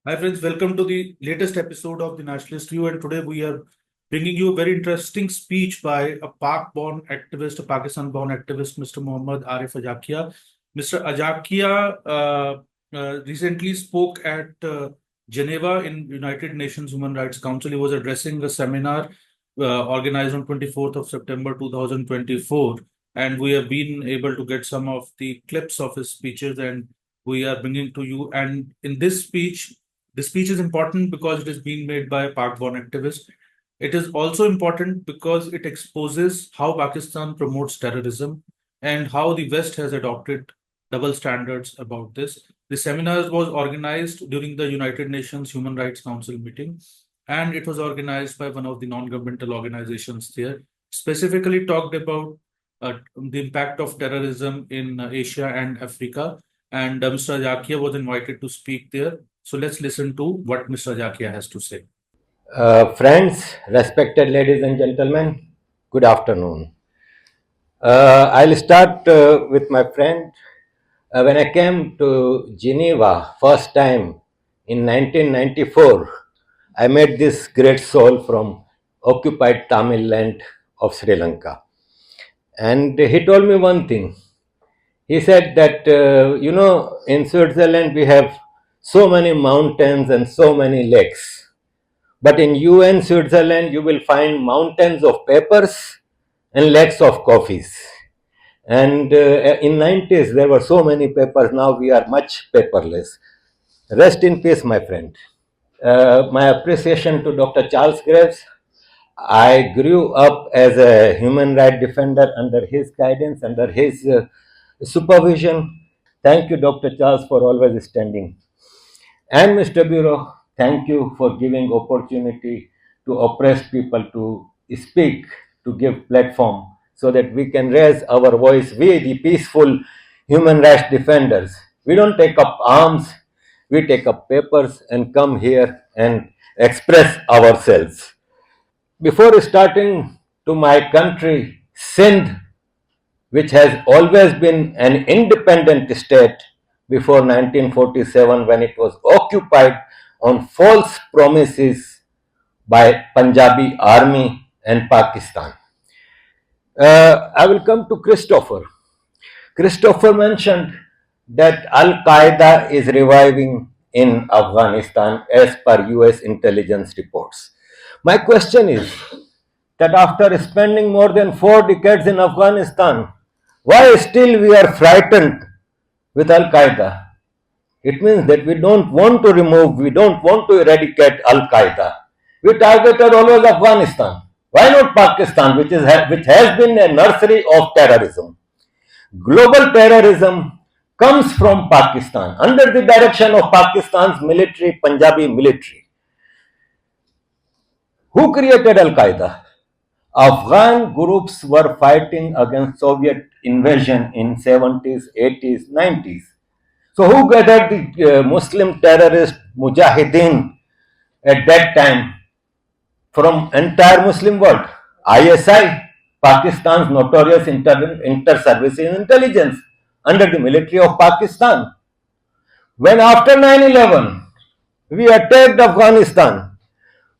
Hi friends, welcome to the latest episode of the Nationalist View, and today we are bringing you a very interesting speech by a Pak-born activist, a Pakistan-born activist, Mr. Mohammad Arif Ajakia. Mr. Ajakia recently spoke at Geneva in United Nations Human Rights Council. He was addressing a seminar organized on 24th of September 2024, and we have been able to get some of the clips of his speeches, and we are bringing to you. And in this speech, the speech is important because it is being made by a Pak-born activist. It is also important because it exposes how Pakistan promotes terrorism and how the West has adopted double standards about this. The seminar was organized during the United Nations Human Rights Council meeting, and it was organized by one of the non-governmental organizations there. Specifically talked about the impact of terrorism in Asia and Africa, and Mr. Jakia was invited to speak there. So let's listen to what Mr. Jakia has to say. Friends, respected ladies and gentlemen, good afternoon. I'll start with my friend. When I came to Geneva first time in 1994, I met this great soul from occupied Tamil land of Sri Lanka. And he told me one thing. He said that, in Switzerland we have so many mountains and so many lakes. But in UN Switzerland, you will find mountains of papers and lakes of coffees. And in 90s, there were so many papers. Now we are much paperless. Rest in peace, my friend. My appreciation to Dr. Charles Graves. I grew up as a human rights defender under his guidance, under his supervision. Thank you, Dr. Charles, for always standing. And Mr. Bureau, thank you for giving opportunity to oppressed people to speak, to give platform so that we can raise our voice. We, the peaceful human rights defenders, we don't take up arms, we take up papers and come here and express ourselves. Before starting to my country, Sindh, which has always been an independent state before 1947 when it was occupied on false promises by Punjabi army and Pakistan. I will come to Christopher. Christopher mentioned that Al Qaeda is reviving in Afghanistan as per US intelligence reports. My question is that after spending more than 4 decades in Afghanistan, why still we are frightened with Al Qaeda? It means that we don't want to remove, we don't want to eradicate Al Qaeda. We targeted always Afghanistan. Why not Pakistan, which has been a nursery of terrorism? Global terrorism comes from Pakistan under the direction of Pakistan's military, Punjabi military. Who created Al Qaeda? Afghan groups were fighting against Soviet invasion in 70s, 80s, 90s. So who gathered the Muslim terrorist Mujahideen at that time from entire Muslim world? ISI, Pakistan's notorious inter-service intelligence under the military of Pakistan. When after 9/11 we attacked Afghanistan,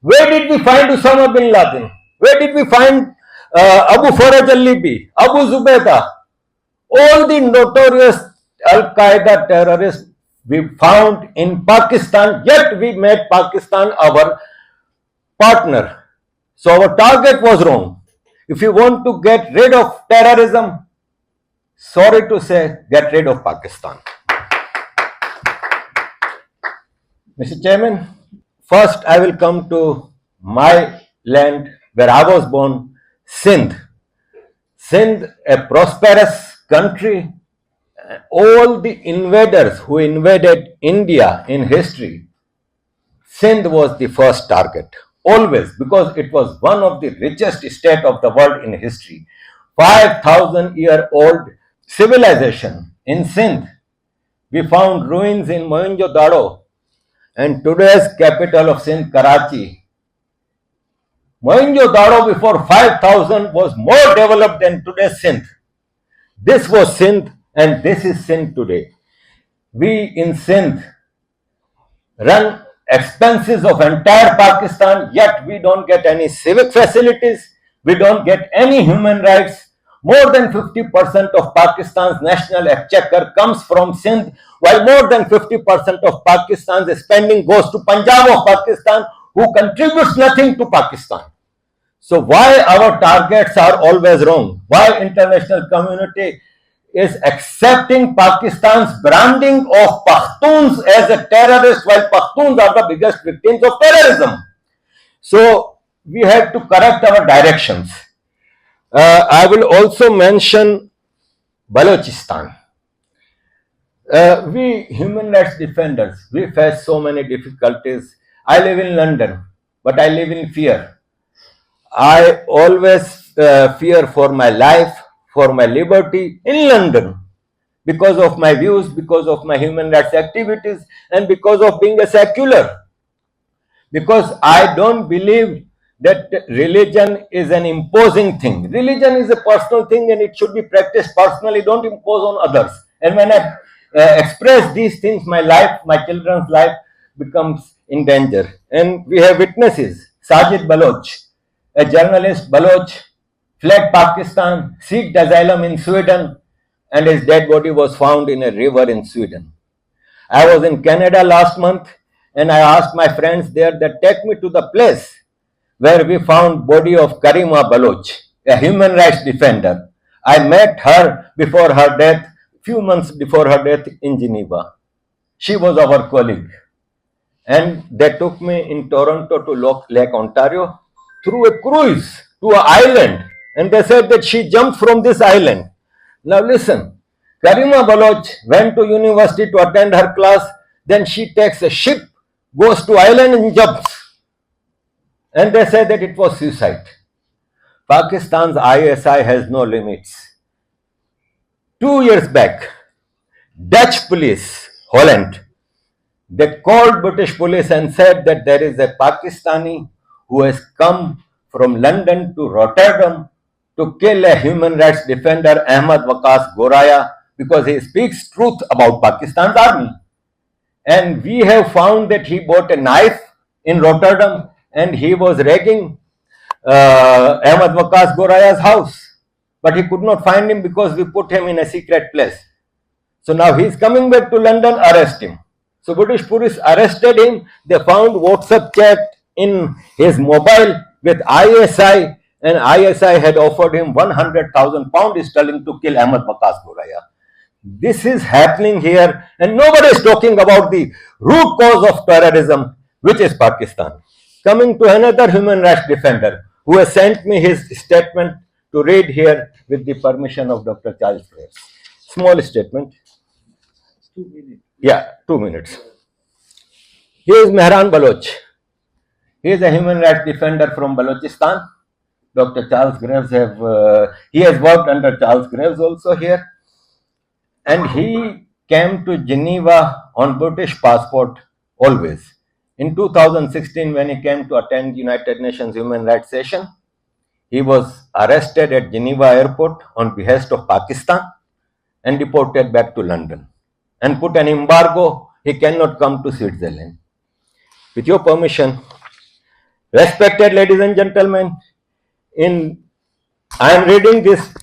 where did we find Osama bin Laden? Where did we find Abu Faraj al-Libi, Abu Zubaydah? All the notorious Al Qaeda terrorists we found in Pakistan, yet we made Pakistan our partner. So our target was wrong. If you want to get rid of terrorism, sorry to say, get rid of Pakistan. Mr. Chairman, first I will come to my land where I was born, Sindh. Sindh, a prosperous country. All the invaders who invaded India in history, Sindh was the first target, always, because it was one of the richest states of the world in history. 5,000-year-old civilization in Sindh. We found ruins in Mohenjo-daro and today's capital of Sindh, Karachi. Mohenjo-daro before 5,000 was more developed than today's Sindh. This was Sindh and this is Sindh today. We in Sindh run expenses of entire Pakistan, yet we don't get any civic facilities, we don't get any human rights. More than 50% of Pakistan's national exchequer comes from Sindh, while more than 50% of Pakistan's spending goes to Punjab of Pakistan, who contributes nothing to Pakistan. So why our targets are always wrong? Why international community is accepting Pakistan's branding of Pashtuns as a terrorist, while Pashtuns are the biggest victims of terrorism? So we have to correct our directions. I will also mention Balochistan. We human rights defenders, we face so many difficulties. I live in London, but I live in fear. I always fear for my life, for my liberty in London, because of my views, because of my human rights activities, and because of being a secular. Because I don't believe that religion is an imposing thing. Religion is a personal thing and it should be practiced personally, don't impose on others. And when I express these things, my life, my children's life becomes in danger. And we have witnesses. Sajid Baloch, a journalist Baloch, fled Pakistan, sought asylum in Sweden, and his dead body was found in a river in Sweden. I was in Canada last month and I asked my friends there that take me to the place where we found body of Karima Baloch, a human rights defender. I met her before her death, few months before her death in Geneva. She was our colleague. And they took me in Toronto to Lake Ontario through a cruise to an island. And they said that she jumped from this island. Now listen, Karima Baloch went to university to attend her class, then she takes a ship, goes to island and jumps. And they say that it was suicide. Pakistan's ISI has no limits. 2 years back, Dutch police, Holland, they called British police and said that there is a Pakistani who has come from London to Rotterdam to kill a human rights defender, Ahmad Waqas Goraya, because he speaks truth about Pakistan's army. And we have found that he bought a knife in Rotterdam and he was ragging Ahmad Waqas Goraya's house. But he could not find him because we put him in a secret place. So now he is coming back to London, arrest him. So British police arrested him. They found WhatsApp chat in his mobile with ISI, and ISI had offered him 100,000 pounds sterling to kill Ahmad Waqas Goraya. This is happening here, and nobody is talking about the root cause of terrorism, which is Pakistan. Coming to another human rights defender who has sent me his statement to read here with the permission of Dr. Charles Graves. Small statement. 2 minutes. Yeah, 2 minutes. He is Mehran Baloch. He is a human rights defender from Balochistan. Dr. Charles Graves he has worked under Charles Graves also here. And he came to Geneva on British passport always. In 2016, when he came to attend United Nations Human Rights Session, he was arrested at Geneva airport on behest of Pakistan and deported back to London and put an embargo. He cannot come to Switzerland. With your permission, respected ladies and gentlemen, I am reading this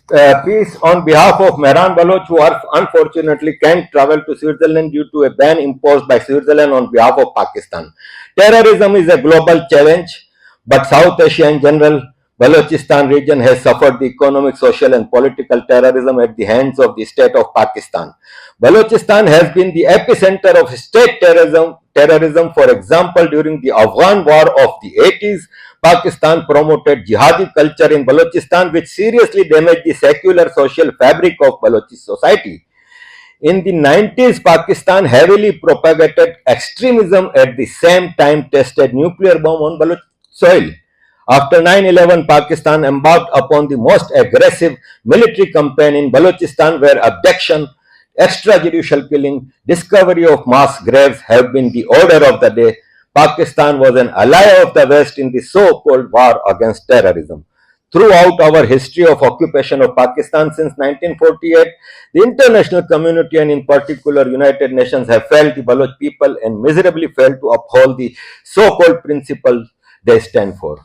piece on behalf of Mehran Baloch, who unfortunately can't travel to Switzerland due to a ban imposed by Switzerland on behalf of Pakistan. Terrorism is a global challenge, but South Asia in general, Balochistan region has suffered the economic, social and political terrorism at the hands of the state of Pakistan. Balochistan has been the epicenter of state terrorism. For example, during the Afghan war of the 80s, Pakistan promoted jihadi culture in Balochistan, which seriously damaged the secular social fabric of Balochi society. In the 90s, Pakistan heavily propagated extremism, at the same time tested nuclear bomb on Baloch soil. After 9/11, Pakistan embarked upon the most aggressive military campaign in Balochistan, where abduction, extrajudicial killing, discovery of mass graves have been the order of the day. Pakistan was an ally of the West in the so-called war against terrorism. throughout our history of occupation of Pakistan since 1948, the international community and in particular United Nations have failed the Baloch people and miserably failed to uphold the so-called principles they stand for.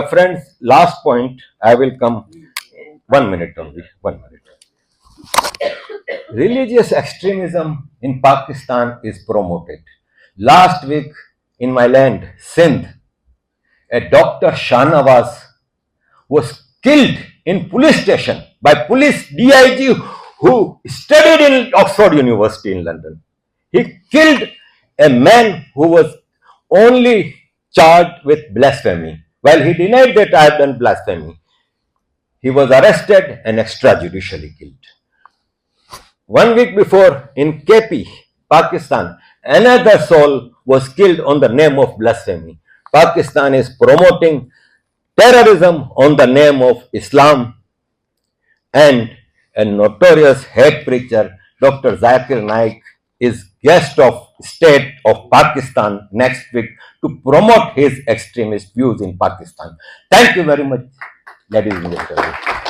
Friends, last point, I will come 1 minute only, 1 minute. Religious extremism in Pakistan is promoted. Last week in my land, Sindh, a Dr. Shahnawaz was killed in police station by police DIG who studied in Oxford University in London. He killed a man who was only charged with blasphemy. While he denied that I have done blasphemy, he was arrested and extrajudicially killed. 1 week before in KP, Pakistan, another soul was killed on the name of blasphemy. Pakistan is promoting terrorism on the name of Islam, and a notorious hate preacher, Dr. Zakir Naik, is guest of state of Pakistan next week to promote his extremist views in Pakistan. Thank you very much, ladies and gentlemen.